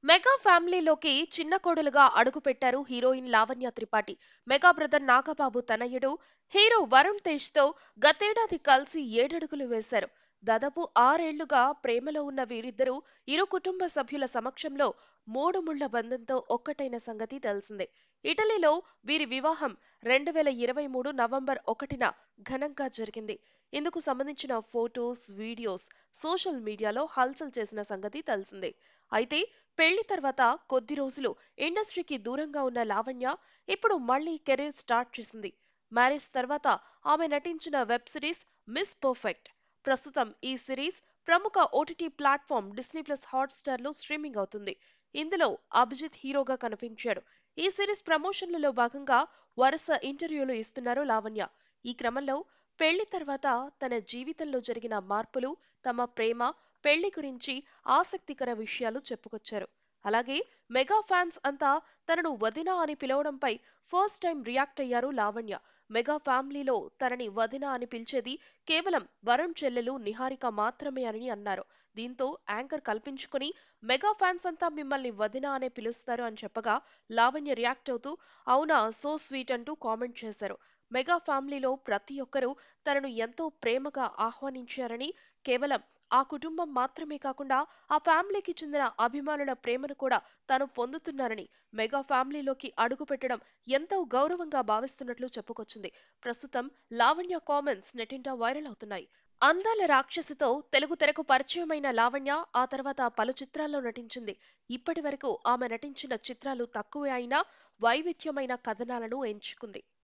Mega ఫ్యామిలీలోకి చిన్న కోడలుగా అడుగుపెట్టారు heroine Lavanya Tripathi. Mega brother Nagababu తనయుడు హీరో వరుణ్ తేజ్ తో గతేడాది కలిసి ఏడడుగులు వేశారు. దాదాపు ఆరేళ్లుగా ప్రేమలో ఉన్న వీరిద్దరూ ఇరు కుటుంబ సభ్యుల సమక్షంలో మూడు ముళ్ల బంధంతో ఒక్కటైన సంగతి తెలిసిందే. ఇటలీలో వీరి వివాహం 2023 నవంబర్ 1న ఘనంగా జరిగింది. ఇందుకు సంబంధించిన ఫోటోస్, వీడియోస్ సోషల్ మీడియాలో హల్చల్ చేసిన సంగతి తెలిసిందే. అయితే పెళ్లి తర్వాత కొద్ది రోజులు ఇండస్ట్రీకి దూరంగా ఉన్న లావణ్య ఇప్పుడు మళ్ళీ కెరీర్ స్టార్ట్ చేసింది. మ్యారేజ్ తర్వాత ఆమె నటించిన వెబ్ సిరీస్ మిస్ పర్ఫెక్ట్. ప్రస్తుతం ఈ సిరీస్ ప్రముఖ OTT platform Disney plus Hotstar లో స్ట్రీమింగ్ అవుతుంది. ఇందులో అభిజిత్ హీరోగా కనిపించాడు. ఈ సిరీస్ ప్రమోషన్లలో భాగంగా వరుస ఇంటర్వ్యూలు ఇస్తున్నారు లావణ్య. ఈ క్రమంలో పెళ్లి తర్వాత తన జీవితంలో జరిగిన మార్పులు, తమ ప్రేమ, పెళ్లి గురించి ఆసక్తికర విషయాలు చెప్పుకొచ్చారు. అలాగే మెగా ఫ్యాన్స్ అంతా తనను వదిన అని పిలవడంపై ఫస్ట్ టైం రియాక్ట్ అయ్యారు లావణ్య. మెగా ఫ్యామిలీలో తనని వదిన అని పిలిచేది కేవలం వరుణ్ చెల్లెలు నిహారిక మాత్రమే అని అన్నారు. దీంతో యాంకర్ కల్పించుకొని మెగా ఫ్యాన్స్ అంతా మిమ్మల్ని వదిన అనే పిలుస్తారు అని చెప్పగా లావణ్య రియాక్ట్ అవుతూ అవునా సో స్వీట్ అంటూ కామెంట్ చేశారు. మెగా ఫ్యామిలీలో ప్రతి ఒక్కరూ తనను ఎంతో ప్రేమగా ఆహ్వానించారని, కేవలం ఆ కుటుంబం మాత్రమే కాకుండా ఆ ఫ్యామిలీకి చెందిన అభిమానుల ప్రేమను కూడా తాను పొందుతున్నారని, మెగా ఫ్యామిలీలోకి అడుగుపెట్టడం ఎంతో గౌరవంగా భావిస్తున్నట్లు చెప్పుకొచ్చింది. ప్రస్తుతం లావణ్య కామెంట్స్ నెట్టింట వైరల్ అవుతున్నాయి. అందాల రాక్షసితో తెలుగు తెరకు పరిచయమైన లావణ్య ఆ తర్వాత పలు చిత్రాల్లో నటించింది. ఇప్పటి వరకు ఆమె నటించిన చిత్రాలు తక్కువే అయినా వైవిధ్యమైన కథనాలను ఎంచుకుంది.